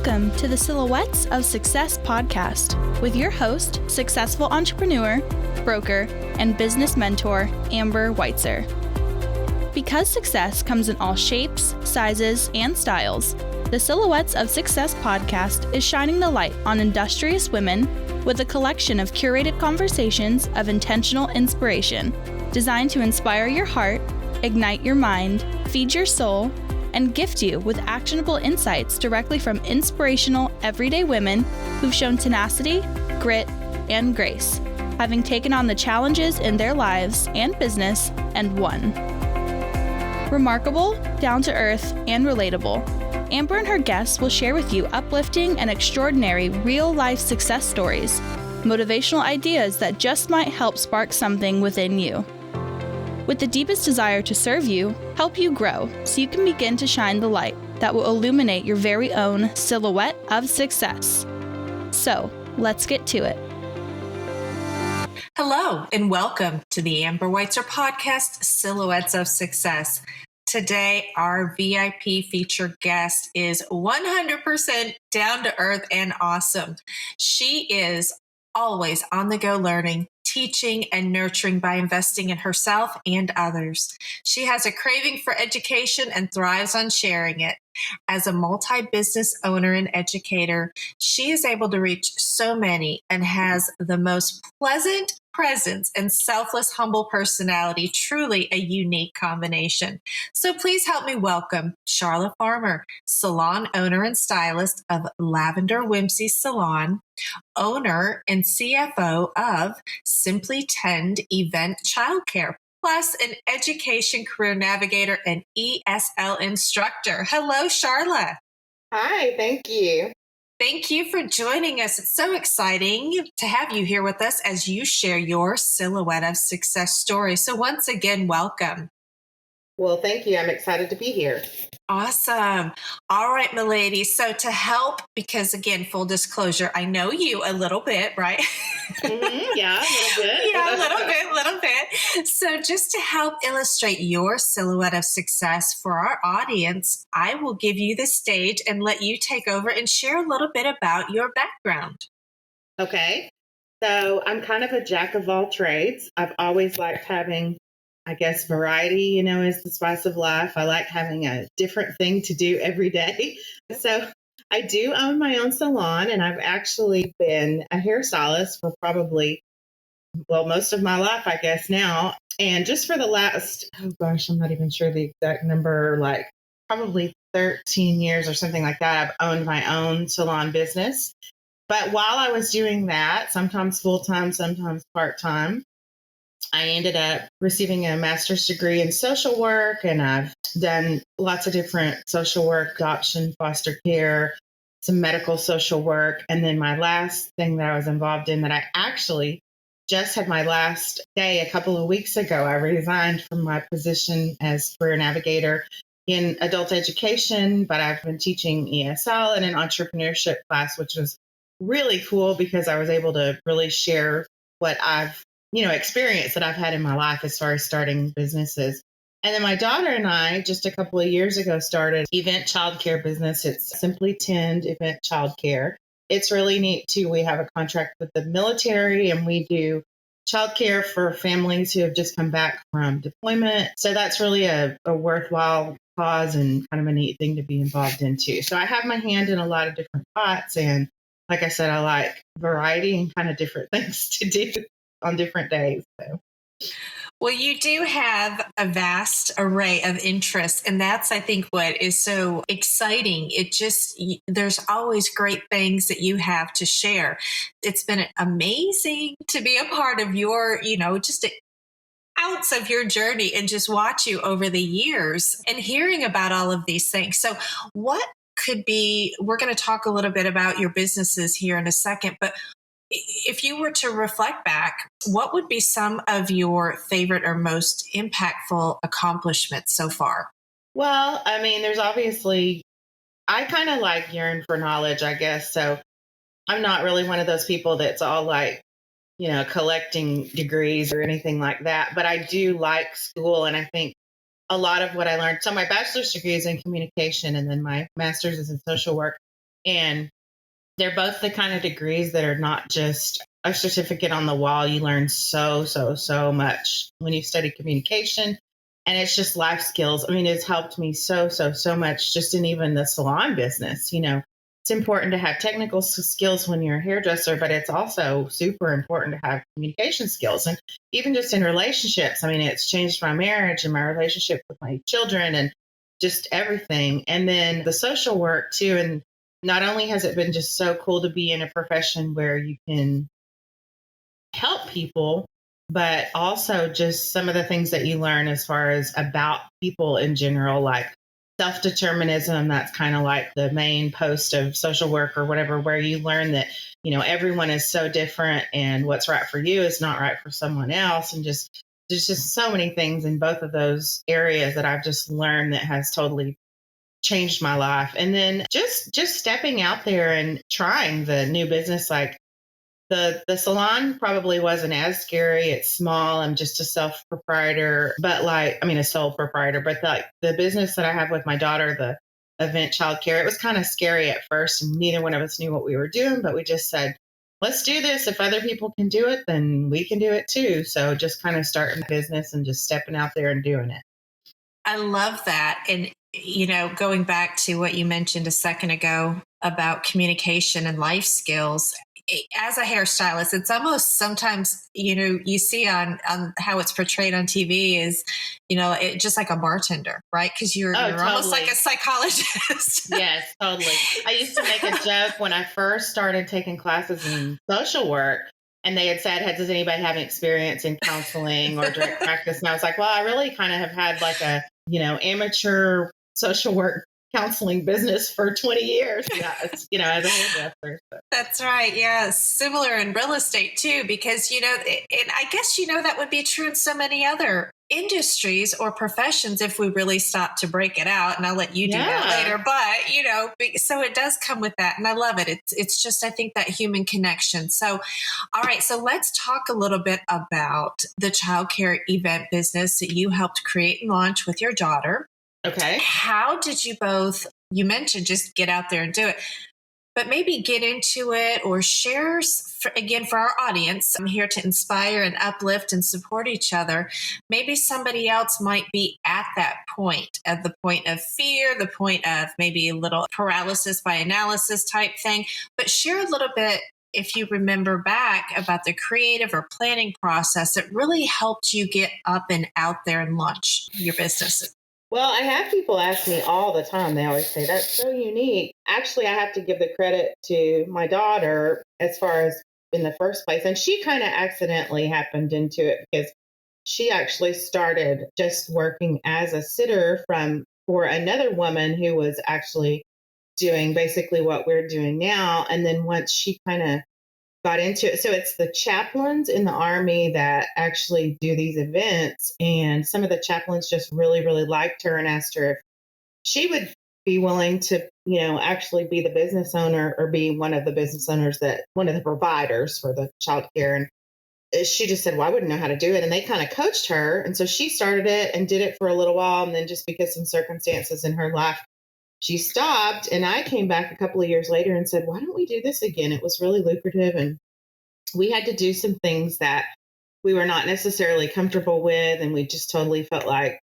Welcome to the Silhouettes of Success podcast with your host, successful entrepreneur, broker, and business mentor, Amber Weitzer. Because success comes in all shapes, sizes, and styles, the Silhouettes of Success podcast is shining the light on industrious women with a collection of curated conversations of intentional inspiration designed to inspire your heart, ignite your mind, feed your soul, and gift you with actionable insights directly from inspirational, everyday women who've shown tenacity, grit, and grace, having taken on the challenges in their lives and business and won. Remarkable, down-to-earth, and relatable, Amber and her guests will share with you uplifting and extraordinary real-life success stories, motivational ideas that just might help spark something within you. With the deepest desire to serve you, help you grow so you can begin to shine the light that will illuminate your very own silhouette of success. So, let's get to it. Hello, and welcome to the Amber Weitzer podcast, Silhouettes of Success. Today, our VIP featured guest is 100% down to earth and awesome. She is always on the go learning, teaching, and nurturing by investing in herself and others. She has a craving for education and thrives on sharing it. As a multi-business owner and educator, she is able to reach so many and has the most pleasant presence and selfless, humble personality, truly a unique combination. So please help me welcome Sharla Farmer, salon owner and stylist of Lavender Whimsy Salon, owner and CFO of Simply Tend Event Childcare, plus an education career navigator and ESL instructor. Hello, Sharla. Hi, thank you. Thank you for joining us. It's so exciting to have you here with us as you share your Silhouette of Success story. So once again, welcome. Well, thank you. I'm excited to be here. Awesome. All right, my lady. So to help, because again, full disclosure, I know you a little bit, right? Yeah, a little bit. Yeah, a little bit. So just to help illustrate your silhouette of success for our audience, I will give you the stage and let you take over and share a little bit about your background. Okay. So I'm kind of a jack of all trades. I've always liked having, I guess, variety, is the spice of life. I like having a different thing to do every day. So I do own my own salon, and I've actually been a hairstylist for probably, most of my life, I guess now. And just for the last, I'm not even sure the exact number, like probably 13 years or something like that, I've owned my own salon business. But while I was doing that, sometimes full-time, sometimes part-time, I ended up receiving a master's degree in social work, and I've done lots of different social work, adoption, foster care, some medical social work. And then my last thing that I was involved in that I actually just had my last day a couple of weeks ago, I resigned from my position as Career Navigator in adult education, but I've been teaching ESL and an entrepreneurship class, which was really cool because I was able to really share what I've experience that I've had in my life as far as starting businesses. And then my daughter and I, just a couple of years ago, started event childcare business. It's Simply Tend Event Childcare. It's really neat too. We have a contract with the military, and we do childcare for families who have just come back from deployment. So that's really a worthwhile cause and kind of a neat thing to be involved in too. So I have my hand in a lot of different pots, and like I said, I like variety and kind of different things to do on different days. So. Well, you do have a vast array of interests, and that's, I think, what is so exciting. There's always great things that you have to share. It's been amazing to be a part of your, just an ounce of your journey and just watch you over the years and hearing about all of these things. So what could be, we're going to talk a little bit about your businesses here in a second, but if you were to reflect back, what would be some of your favorite or most impactful accomplishments so far? Well, I mean, there's obviously, I kind of like yearn for knowledge, I guess. So I'm not really one of those people that's all like, collecting degrees or anything like that. But I do like school. And I think a lot of what I learned, so my bachelor's degree is in communication, and then my master's is in social work. And they're both the kind of degrees that are not just a certificate on the wall. You learn so much when you study communication, and it's just life skills. I mean, it's helped me so much just in even the salon business. It's important to have technical skills when you're a hairdresser, but it's also super important to have communication skills. And even just in relationships, I mean, it's changed my marriage and my relationship with my children and just everything. And then the social work too. And not only has it been just so cool to be in a profession where you can help people, but also just some of the things that you learn as far as about people in general, like self-determinism. That's kind of like the main post of social work or whatever, where you learn that, everyone is so different and what's right for you is not right for someone else. And just, there's just so many things in both of those areas that I've just learned that has totally changed my life. And then just stepping out there and trying the new business, like the salon probably wasn't as scary. It's small. I'm just a self proprietor, but a sole proprietor, but like the business that I have with my daughter, the event childcare, it was kind of scary at first. And neither one of us knew what we were doing, but we just said, let's do this. If other people can do it, then we can do it too. So just kind of starting the business and just stepping out there and doing it. I love that. And, going back to what you mentioned a second ago about communication and life skills, as a hairstylist, it's almost sometimes, you see on how it's portrayed on TV is, it just like a bartender, right? Because you're totally. Almost like a psychologist. Yes, totally. I used to make a joke when I first started taking classes in social work, and they had said, does anybody have any experience in counseling or direct practice? And I was like, well, I really kind of have had like a, amateur social work counseling business for 20 years. Yeah, it's, as a hairdresser. So. That's right. Yeah. Similar in real estate too, because, and I guess, that would be true in so many other industries or professions if we really stop to break it out. And I'll let you do that later. But, so it does come with that. And I love it. It's just, I think, that human connection. So, all right. So let's talk a little bit about the childcare event business that you helped create and launch with your daughter. Okay. How did you both, you mentioned just get out there and do it, but maybe get into it or share, again, for our audience, I'm here to inspire and uplift and support each other. Maybe somebody else might be at that point, at the point of fear, the point of maybe a little paralysis by analysis type thing, but share a little bit, if you remember back, about the creative or planning process that really helped you get up and out there and launch your business. Well, I have people ask me all the time. They always say, that's so unique. Actually, I have to give the credit to my daughter as far as in the first place. And she kind of accidentally happened into it because she actually started just working as a sitter for another woman who was actually doing basically what we're doing now. And then once she kind of got into it. So it's the chaplains in the Army that actually do these events. And some of the chaplains just really, really liked her and asked her if she would be willing to, actually be the business owner or be one of the business owners, one of the providers for the child care. And she just said, well, I wouldn't know how to do it. And they kind of coached her. And so she started it and did it for a little while. And then just because some circumstances in her life, she stopped, and I came back a couple of years later and said, why don't we do this again? It was really lucrative, and we had to do some things that we were not necessarily comfortable with, and we just totally felt like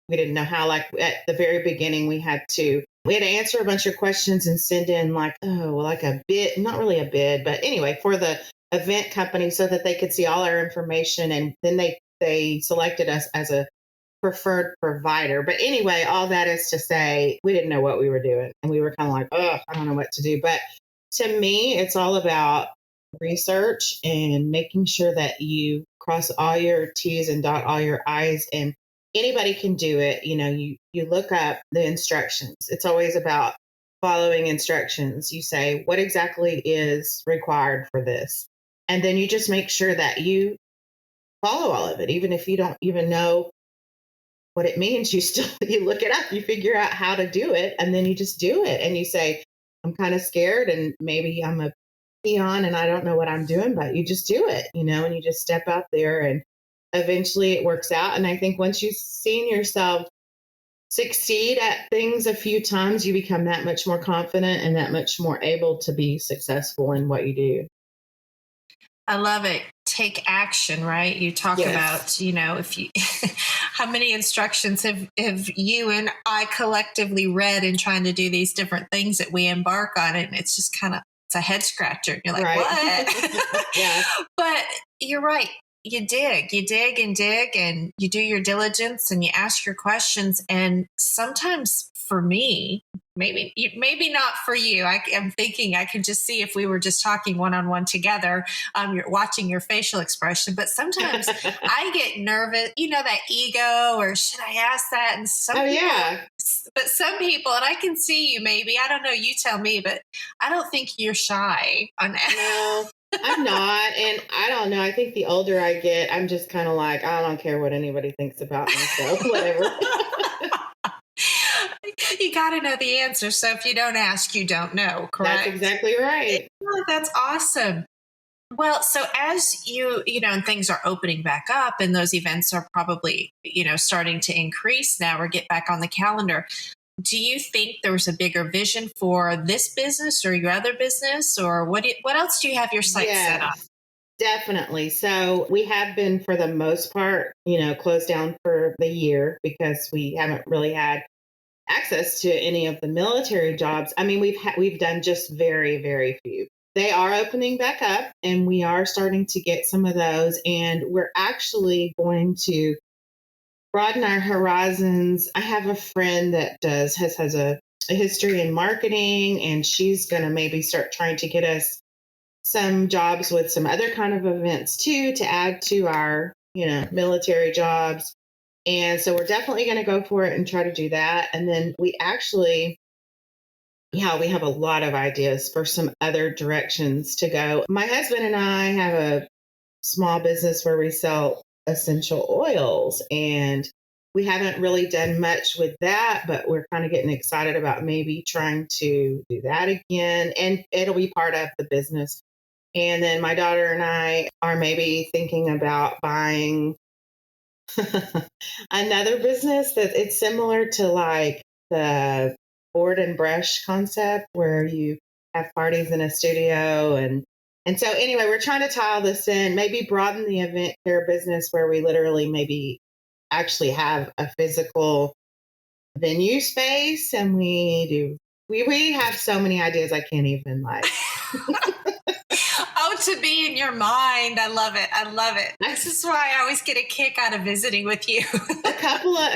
we didn't know how. Like at the very beginning, we had to answer a bunch of questions and send in like a bid, not really a bid, but anyway, for the event company so that they could see all our information, and then they selected us as a preferred provider. But anyway, all that is to say, we didn't know what we were doing. And we were kind of like, oh, I don't know what to do. But to me, it's all about research and making sure that you cross all your T's and dot all your I's. And anybody can do it. You look up the instructions. It's always about following instructions. You say, what exactly is required for this? And then you just make sure that you follow all of it. Even if you don't even know what it means, you look it up, you figure out how to do it, and then you just do it. And you say, I'm kind of scared and maybe I'm a peon and I don't know what I'm doing, but you just do it, and you just step out there and eventually it works out. And I think once you've seen yourself succeed at things a few times, you become that much more confident and that much more able to be successful in what you do. I love it. Take action, right? You talk about, if you, how many instructions have you and I collectively read in trying to do these different things that we embark on? And it's just it's a head scratcher. You're like, what? Yeah. But you're right. You dig and you do your diligence and you ask your questions. And sometimes for me, maybe not for you. I'm thinking I could just see if we were just talking one-on-one together, you're watching your facial expression. But sometimes I get nervous, that ego, or should I ask that? And some people, and I can see you maybe, I don't know, you tell me, but I don't think you're shy on that. No. I'm not. And I don't know. I think the older I get, I'm just kind of like, I don't care what anybody thinks about me. So whatever. You got to know the answer. So if you don't ask, you don't know. Correct? That's exactly right. Oh, that's awesome. Well, so as and things are opening back up and those events are probably, starting to increase now or get back on the calendar. Do you think there was a bigger vision for this business or your other business, or what else do you have your site set up? Definitely. So we have been, for the most part, closed down for the year because we haven't really had access to any of the military jobs. I mean, we've done just very, very few. They are opening back up and we are starting to get some of those, and we're actually going to broaden our horizons. I have a friend that has a history in marketing, and she's going to maybe start trying to get us some jobs with some other kind of events too, to add to our, military jobs. And so we're definitely going to go for it and try to do that. And then we actually, we have a lot of ideas for some other directions to go. My husband and I have a small business where we sell essential oils, and we haven't really done much with that, but we're kind of getting excited about maybe trying to do that again, and it'll be part of the business. And then my daughter and I are maybe thinking about buying another business that it's similar to like the board and brush concept, where you have parties in a studio. And so anyway, we're trying to tie all this in, maybe broaden the event care business where we literally maybe actually have a physical venue space. And we have so many ideas I can't even to be in your mind. I love it. This is why I always get a kick out of visiting with you. a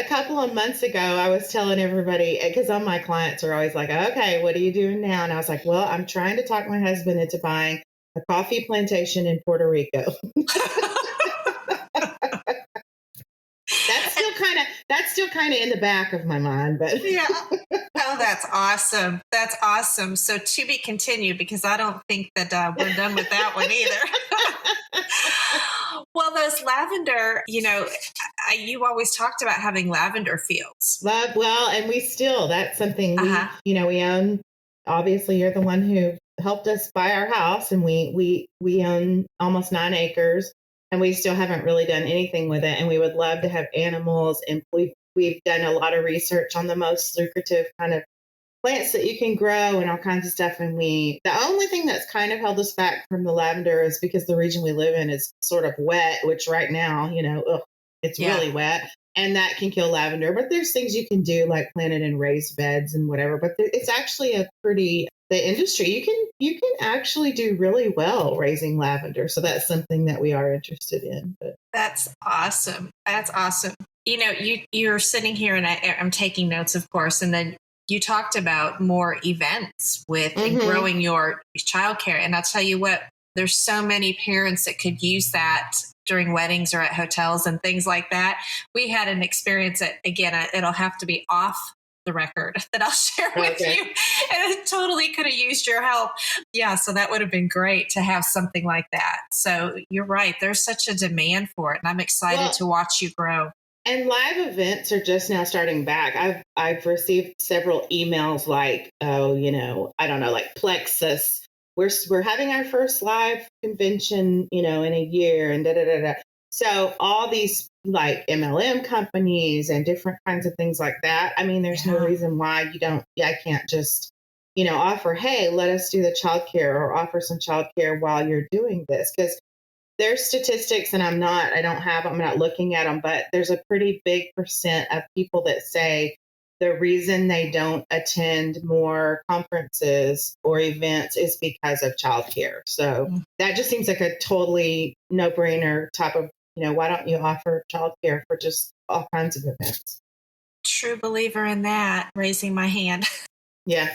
couple of months ago, I was telling everybody, because all my clients are always like, okay, what are you doing now? And I was like, well, I'm trying to talk my husband into buying a coffee plantation in Puerto Rico. That's still kind of in the back of my mind, but yeah. Oh, that's awesome. That's awesome. So to be continued, because I don't think that we're done with that one either. Well, those lavender, you always talked about having lavender fields. Well, and that's something we own. Obviously, you're the one who helped us buy our house, and we own almost 9 acres. And we still haven't really done anything with it. And we would love to have animals. And we've done a lot of research on the most lucrative kind of plants that you can grow and all kinds of stuff. And the only thing that's kind of held us back from the lavender is because the region we live in is sort of wet, which right now, it's really wet. And that can kill lavender. But there's things you can do, like plant it in raised beds and whatever. But it's actually the industry, you can actually do really well raising lavender. So that's something that we are interested in. But that's awesome. You're sitting here and I'm taking notes, of course. And then you talked about more events with and growing your childcare. And I'll tell you what, there's so many parents that could use that during weddings or at hotels and things like that. We had an experience that, again, it'll have to be off the record that I'll share with you. And I totally could have used your help. Yeah. So that would have been great to have something like that. So you're right. There's such a demand for it. And I'm excited to watch you grow. And live events are just now starting back. I've received several emails like, I don't know, like Plexus. We're having our first live convention, in a year, and da da da da. So all these like MLM companies and different kinds of things like that. I mean, there's no reason why I can't just, offer, hey, let us do the childcare or offer some childcare while you're doing this. Because there's statistics, and I'm not looking at them, but there's a pretty big percent of people that say the reason they don't attend more conferences or events is because of childcare. So that just seems like a totally no-brainer type of, why don't you offer childcare for just all kinds of events? True believer in that, raising my hand. Yeah.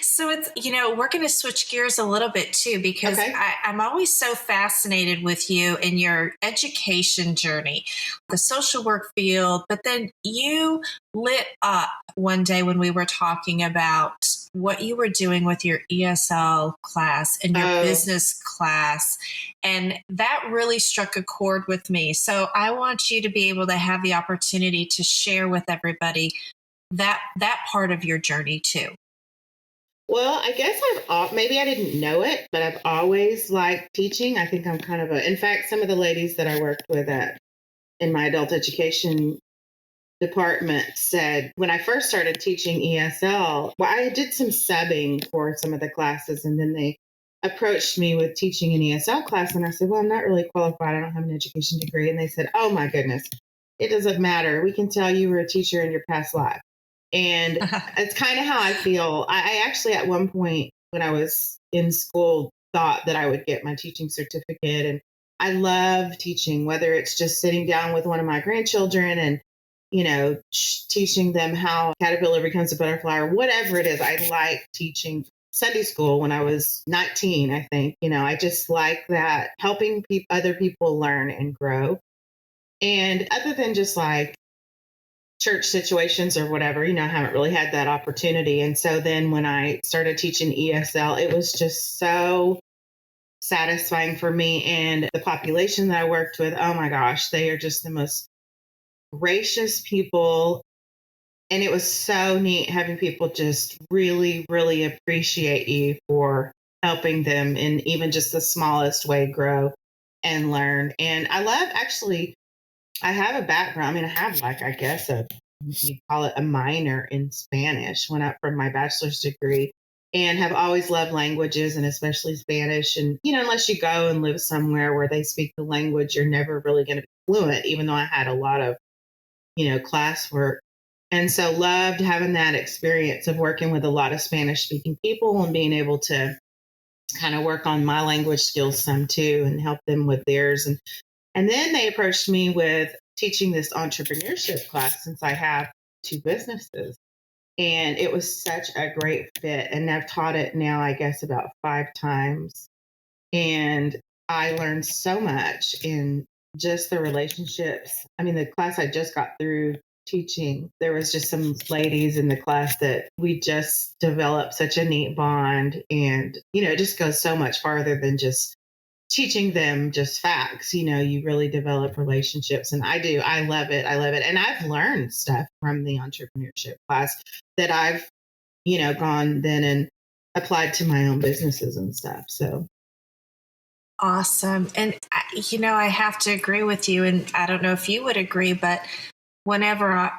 So it's, we're going to switch gears a little bit too, because I'm always so fascinated with you and your education journey, the social work field. But then you lit up one day when we were talking about what you were doing with your ESL class and your business class. And that really struck a chord with me. So I want you to be able to have the opportunity to share with everybody that part of your journey too. Well, I guess maybe I didn't know it, but I've always liked teaching. I think I'm kind of in fact, some of the ladies that I worked with in my adult education department said when I first started teaching ESL, well, I did some subbing for some of the classes, and then they approached me with teaching an ESL class. And I said, well, I'm not really qualified. I don't have an education degree. And they said, oh my goodness, it doesn't matter. We can tell you were a teacher in your past life. And it's kind of how I feel. I actually, at one point when I was in school, thought that I would get my teaching certificate. And I love teaching, whether it's just sitting down with one of my grandchildren and, teaching them how a caterpillar becomes a butterfly or whatever it is. I like teaching Sunday school when I was 19, I think. I just like that, helping other people learn and grow. And other than just like church situations or whatever, I haven't really had that opportunity. And so then when I started teaching ESL, it was just so satisfying for me. And the population that I worked with, oh my gosh, they are just the most gracious people. And it was so neat having people just really, really appreciate you for helping them in even just the smallest way grow and learn. And I love I have a background. I mean, I have I guess you call it a minor in Spanish from my bachelor's degree, and have always loved languages and especially Spanish. And, unless you go and live somewhere where they speak the language, you're never really going to be fluent, even though I had a lot of, classwork. And so loved having that experience of working with a lot of Spanish speaking people and being able to kind of work on my language skills some too and help them with theirs. And then they approached me with teaching this entrepreneurship class since I have 2 businesses. And it was such a great fit. And I've taught it now, I guess, about 5 times. And I learned so much in just the relationships. I mean, the class I just got through teaching, there was just some ladies in the class that we just developed such a neat bond. And, it just goes so much farther than just teaching them just facts. You really develop relationships, and I love it. And I've learned stuff from the entrepreneurship class that I've gone then and applied to my own businesses and stuff. So awesome. And I have to agree with you, and I don't know if you would agree, but whenever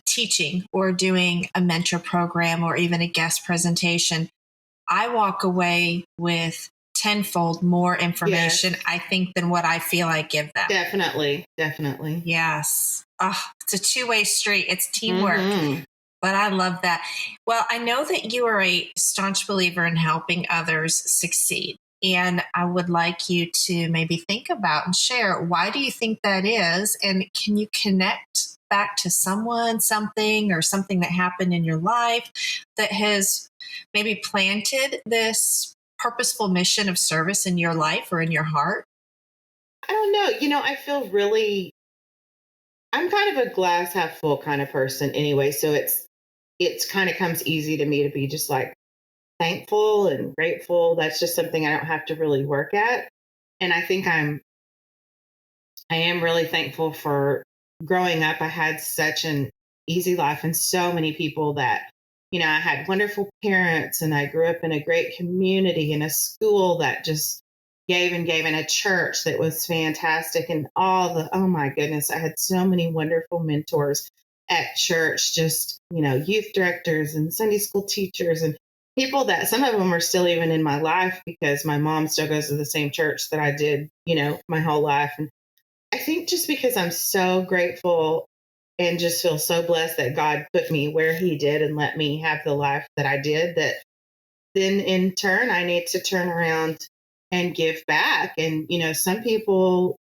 teaching or doing a mentor program or even a guest presentation, I walk away with tenfold more information, yes, I think, than what I feel I give them. Definitely. Yes. Oh, it's a two-way street. It's teamwork. Mm-hmm. But I love that. Well, I know that you are a staunch believer in helping others succeed. And I would like you to maybe think about and share, why do you think that is? And can you connect back to someone, something that happened in your life that has maybe planted this purposeful mission of service in your life or in your heart? I don't know. I feel I'm kind of a glass half full kind of person anyway. So it's kind of comes easy to me to be just like thankful and grateful. That's just something I don't have to really work at. And I think I am really thankful for growing up. I had such an easy life, and so many people that, I had wonderful parents, and I grew up in a great community in a school that just gave and gave, in a church that was fantastic. And oh my goodness, I had so many wonderful mentors at church, just, youth directors and Sunday school teachers and people that some of them are still even in my life because my mom still goes to the same church that I did, my whole life. And I think just because I'm so grateful and just feel so blessed that God put me where he did and let me have the life that I did, that then in turn, I need to turn around and give back. And, some people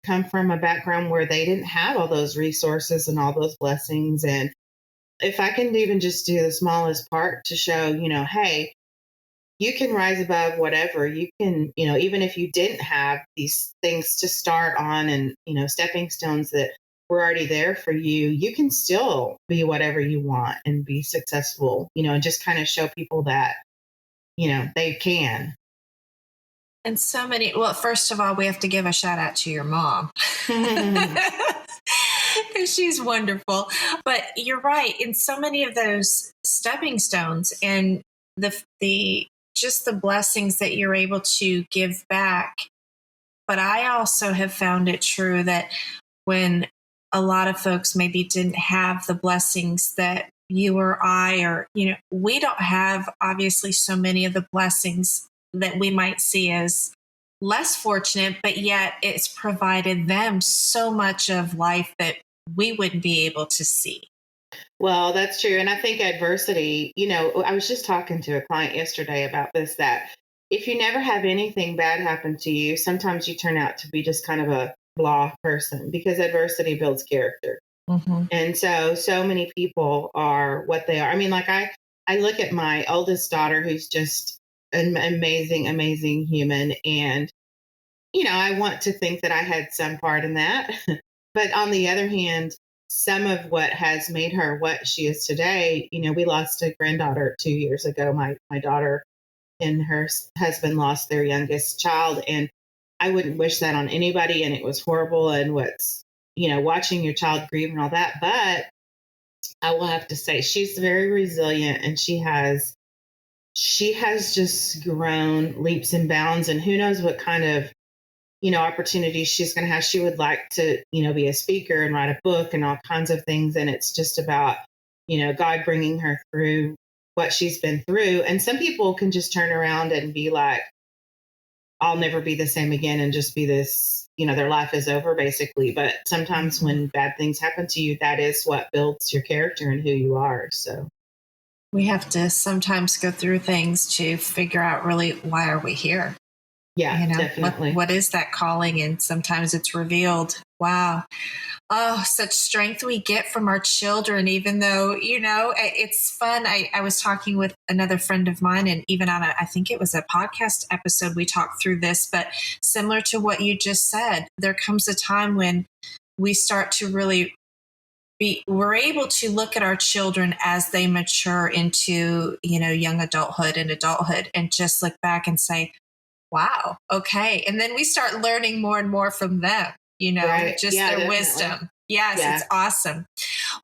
come from a background where they didn't have all those resources and all those blessings. And if I can even just do the smallest part to show, hey, you can rise above whatever. You can, even if you didn't have these things to start on and, stepping stones that were already there for you, you can still be whatever you want and be successful, and just kind of show people that, they can. And so many, well, first of all, we have to give a shout out to your mom. Because she's wonderful. But you're right. In so many of those stepping stones and the just the blessings that you're able to give back. But I also have found it true that when a lot of folks maybe didn't have the blessings that you or I, or, we don't have obviously so many of the blessings that we might see as less fortunate, but yet it's provided them so much of life that we wouldn't be able to see. Well, that's true. And I think adversity, I was just talking to a client yesterday about this, that if you never have anything bad happen to you, sometimes you turn out to be just kind of a blah person because adversity builds character. Mm-hmm. And so many people are what they are. I mean, like I look at my oldest daughter, who's just an amazing, amazing human. And, I want to think that I had some part in that. But on the other hand, some of what has made her what she is today, we lost a granddaughter 2 years ago. My daughter and her husband lost their youngest child. And I wouldn't wish that on anybody. And it was horrible. And watching your child grieve and all that. But I will have to say she's very resilient, and she has just grown leaps and bounds, and who knows what kind of, opportunities she's going to have. She would like to, be a speaker and write a book and all kinds of things. And it's just about, God bringing her through what she's been through. And some people can just turn around and be like, I'll never be the same again, and just be this, their life is over basically. But sometimes when bad things happen to you, that is what builds your character and who you are. So we have to sometimes go through things to figure out really, why are we here? Yeah, definitely. What is that calling? And sometimes it's revealed. Wow. Oh, such strength we get from our children, even though, it's fun. I was talking with another friend of mine, and even on I think it was a podcast episode, we talked through this, but similar to what you just said, there comes a time when we start to really we're able to look at our children as they mature into, young adulthood and just look back and say, wow, okay. And then we start learning more and more from them, right. Just their definitely. Wisdom. Yes, yeah. It's awesome.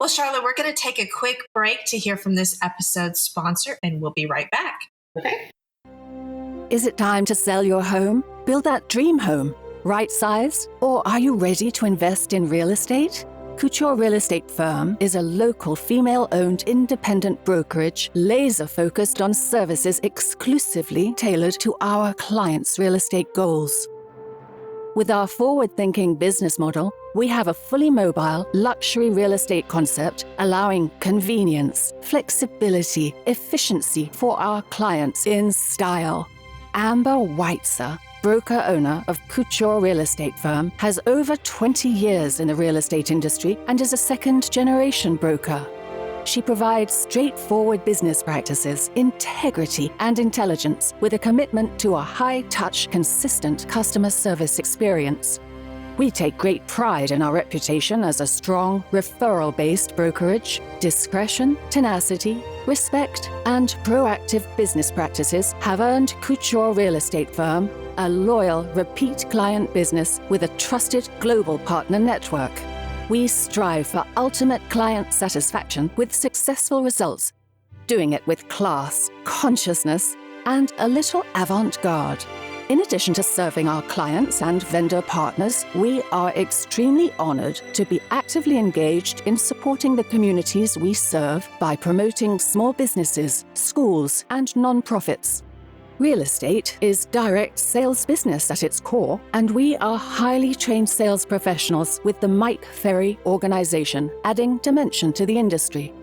Well, Sharla, we're going to take a quick break to hear from this episode's sponsor, and we'll be right back. Okay. Is it time to sell your home? Build that dream home? Right size? Or are you ready to invest in real estate? Couture Real Estate Firm is a local female-owned independent brokerage laser-focused on services exclusively tailored to our clients' real estate goals. With our forward-thinking business model, we have a fully mobile, luxury real estate concept allowing convenience, flexibility, efficiency for our clients in style. Amber Weitzer, broker-owner of Couture Real Estate Firm, has over 20 years in the real estate industry and is a second-generation broker. She provides straightforward business practices, integrity, and intelligence with a commitment to a high-touch, consistent customer service experience. We take great pride in our reputation as a strong, referral-based brokerage. Discretion, tenacity, respect, and proactive business practices have earned Couture Real Estate Firm a loyal, repeat client business with a trusted global partner network. We strive for ultimate client satisfaction with successful results, doing it with class, consciousness, and a little avant-garde. In addition to serving our clients and vendor partners, we are extremely honored to be actively engaged in supporting the communities we serve by promoting small businesses, schools, and nonprofits. Real estate is direct sales business at its core, and we are highly trained sales professionals with the Mike Ferry organization, adding dimension to the industry.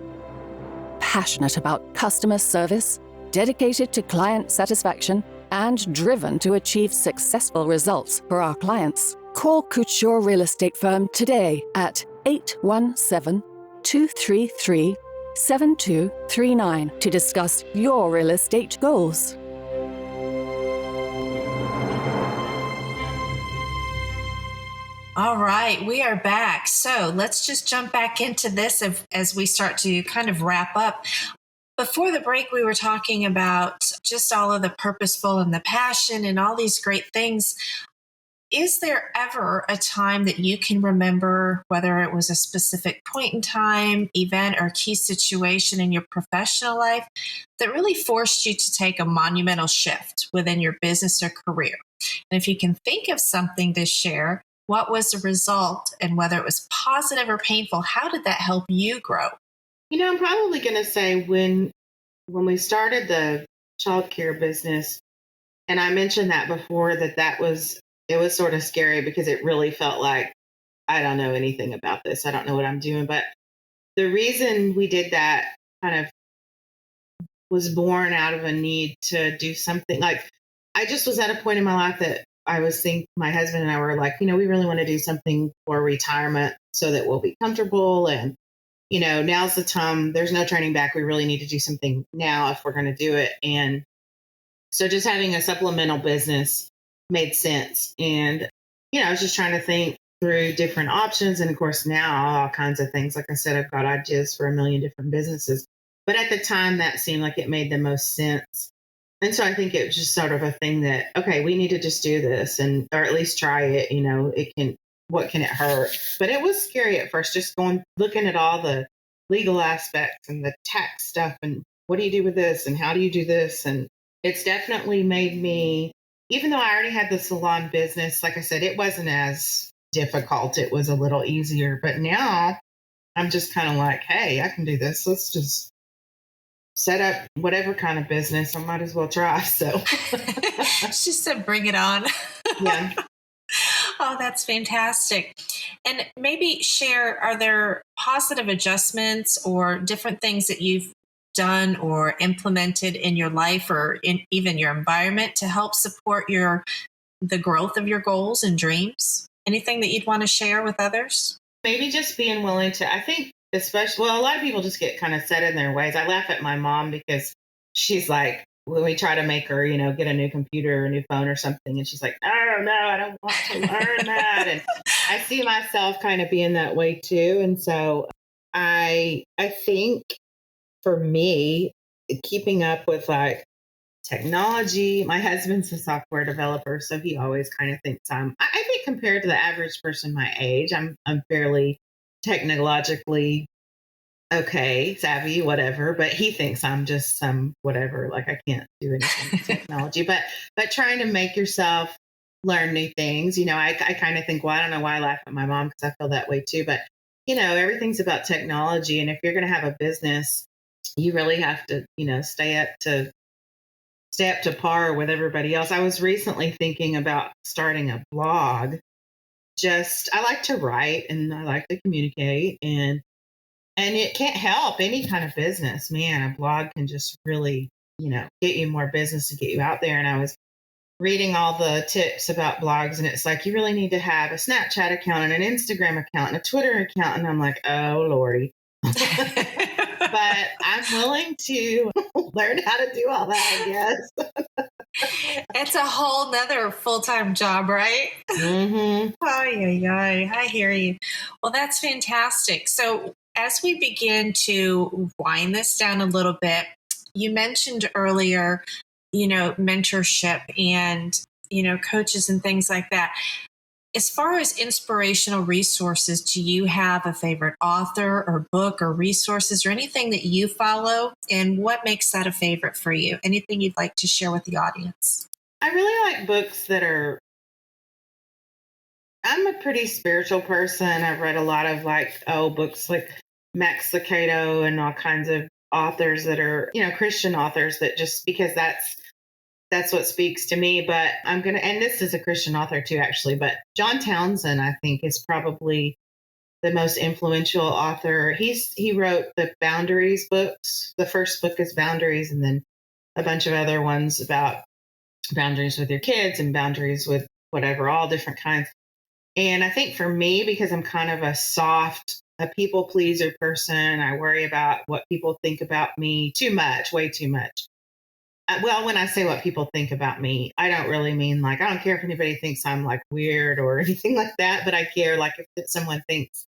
Passionate about customer service, dedicated to client satisfaction, and driven to achieve successful results for our clients. Call Couture Real Estate Firm today at 817-233-7239 to discuss your real estate goals. All right, we are back. So let's just jump back into this as we start to kind of wrap up. Before the break, we were talking about just all of the purposeful and the passion and all these great things. Is there ever a time that you can remember, whether it was a specific point in time, event, or key situation in your professional life that really forced you to take a monumental shift within your business or career? And if you can think of something to share, what was the result, and whether it was positive or painful, how did that help you grow? I'm probably going to say when we started the childcare business, and I mentioned that before, it was sort of scary because it really felt like, I don't know anything about this. I don't know what I'm doing. But the reason we did that kind of was born out of a need to do something. Like, I just was at a point in my life that I was thinking, my husband and I were like, we really want to do something for retirement so that we'll be comfortable. And now's the time. There's no turning back. We really need to do something now if we're going to do it. And so just having a supplemental business made sense. And, I was just trying to think through different options. And of course, now all kinds of things. Like I said, I've got ideas for a million different businesses. But at the time, that seemed like it made the most sense. And so I think it was just sort of a thing that, okay, we need to just do this or at least try it. What can it hurt? But it was scary at first, just looking at all the legal aspects and the tax stuff and what do you do with this and how do you do this? And it's definitely made me, even though I already had the salon business, like I said, it wasn't as difficult. It was a little easier. But now I'm just kind of like, hey, I can do this. Let's just set up whatever kind of business. I might as well try. So She said, bring it on. Yeah. Oh, that's fantastic. And maybe share, are there positive adjustments or different things that you've done or implemented in your life or in even your environment to help support the growth of your goals and dreams? Anything that you'd want to share with others? Maybe just being willing to, I think, especially, a lot of people just get kind of set in their ways. I laugh at my mom because she's like, when we try to make her, get a new computer or a new phone or something, and she's like, oh, no, I don't want to learn that. And I see myself kind of being that way too. And so I think for me, keeping up with like technology, my husband's a software developer, so he always kind of thinks I think compared to the average person my age, I'm fairly technologically okay, savvy, whatever, but he thinks I'm just some whatever, like I can't do anything with technology, but trying to make yourself learn new things. I kind of think, well, I don't know why I laugh at my mom because I feel that way too, but everything's about technology. And if you're going to have a business, you really have to, stay up to par with everybody else. I was recently thinking about starting a blog. I like to write and I like to communicate, and it can't help any kind of business. Man, a blog can just really, get you more business and get you out there. And I was reading all the tips about blogs, and it's like, you really need to have a Snapchat account and an Instagram account and a Twitter account. And I'm like, oh, Lordy. But I'm willing to learn how to do all that, I guess. It's a whole nother full-time job, right? Mm-hmm. Oh, yeah. I hear you. Well, that's fantastic. So as we begin to wind this down a little bit, you mentioned earlier, mentorship and, coaches and things like that. As far as inspirational resources, do you have a favorite author or book or resources or anything that you follow? And what makes that a favorite for you? Anything you'd like to share with the audience? I really like books that are, I'm a pretty spiritual person. I've read a lot of books like Max Lucado and all kinds of authors that are, Christian authors that just because that's what speaks to me. But and this is a Christian author too, actually, but John Townsend, I think, is probably the most influential author. He wrote the Boundaries books. The first book is Boundaries, and then a bunch of other ones about boundaries with your kids and boundaries with whatever, all different kinds. And I think for me, because I'm kind of a people pleaser person, I worry about what people think about me too much, way too much. Well, when I say what people think about me, I don't really mean I don't care if anybody thinks I'm weird or anything like that, but I care if someone thinks,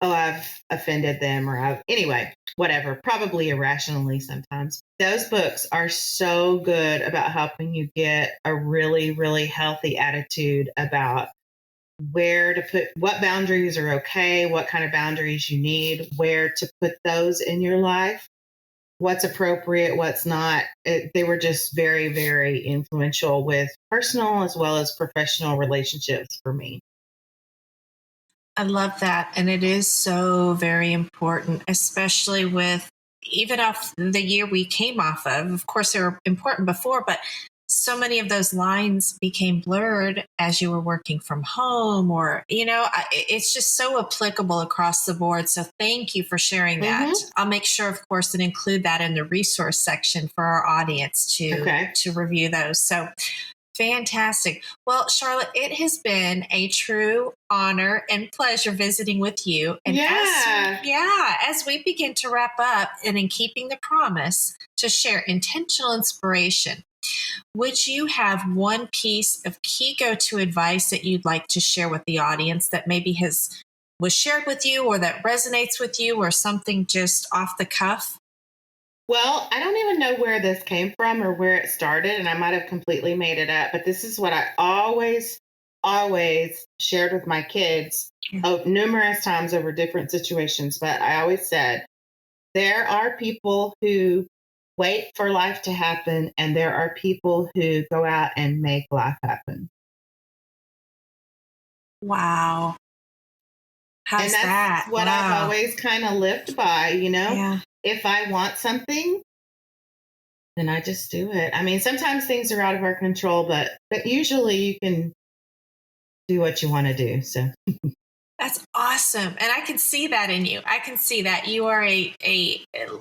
oh, I've offended them anyway, whatever, probably irrationally sometimes. Those books are so good about helping you get a really, really healthy attitude about where to put, what boundaries are okay, what kind of boundaries you need, where to put those in your life, what's appropriate, what's not. They were just very, very influential with personal as well as professional relationships for me. I love that. And it is so very important, especially with even off the year we came off of. Of course, they were important before, but so many of those lines became blurred as you were working from home or, it's just so applicable across the board. So thank you for sharing that. Mm-hmm. I'll make sure, of course, and include that in the resource section for our audience to review those. So fantastic. Well, Sharla, it has been a true honor and pleasure visiting with you. And as we begin to wrap up and in keeping the promise to share intentional inspiration, would you have one piece of key go-to advice that you'd like to share with the audience that maybe was shared with you or that resonates with you or something just off the cuff? Well, I don't even know where this came from or where it started, and I might have completely made it up, but this is what I always shared with my kids numerous times over different situations. But I always said, there are people who wait for life to happen, and there are people who go out and make life happen. Wow. How's that? What I've always kind of lived by, Yeah. If I want something, then I just do it. I mean, sometimes things are out of our control, but usually you can do what you want to do. So that's awesome. And I can see that in you. I can see that you are a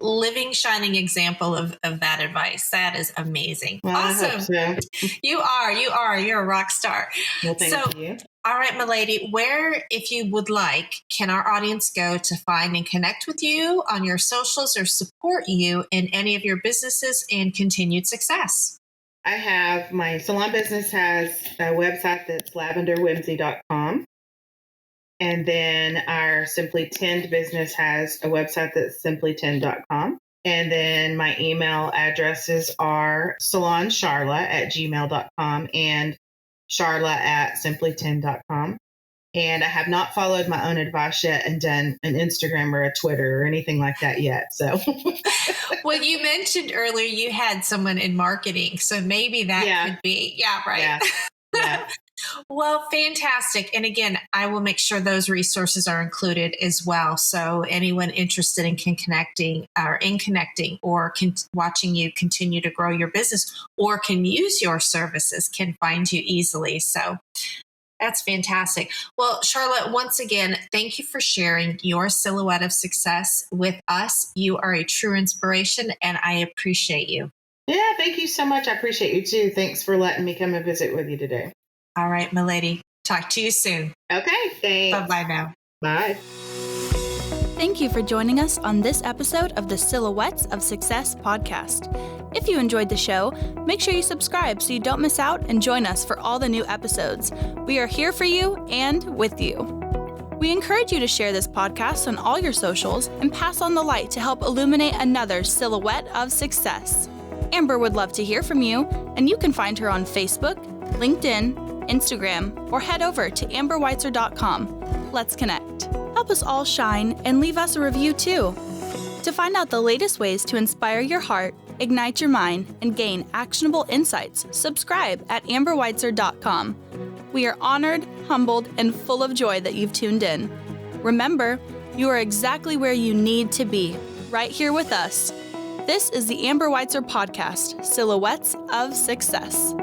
living, shining example of that advice. That is amazing. Well, awesome. So. You're a rock star. Well, thank you. All right, my lady, where, if you would like, can our audience go to find and connect with you on your socials or support you in any of your businesses and continued success? I have my salon business has a website that's lavenderwhimsy.com. And then our Simply Tend business has a website that's simplytend.com. And then my email addresses are salonsharla@gmail.com and Sharla@simplytend.com. And I have not followed my own advice yet and done an Instagram or a Twitter or anything like that yet. So, well, you mentioned earlier you had someone in marketing, so maybe that could be, right. Yeah. Well, fantastic. And again, I will make sure those resources are included as well. So anyone interested in connecting or watching you continue to grow your business or can use your services can find you easily. So that's fantastic. Well, Sharla, once again, thank you for sharing your silhouette of success with us. You are a true inspiration and I appreciate you. Yeah, thank you so much. I appreciate you too. Thanks for letting me come and visit with you today. All right, my lady. Talk to you soon. Okay, thanks. Bye-bye now. Bye. Thank you for joining us on this episode of the Silhouettes of Success podcast. If you enjoyed the show, make sure you subscribe so you don't miss out and join us for all the new episodes. We are here for you and with you. We encourage you to share this podcast on all your socials and pass on the light to help illuminate another silhouette of success. Amber would love to hear from you, and you can find her on Facebook, LinkedIn, Instagram, or head over to amberweitzer.com. Let's connect. Help us all shine and leave us a review too. To find out the latest ways to inspire your heart, Ignite your mind and gain actionable insights. Subscribe at amberweitzer.com. We are honored, humbled, and full of joy that you've tuned in. Remember, you are exactly where you need to be, right here with us. This is the Amber Weitzer Podcast, Silhouettes of Success.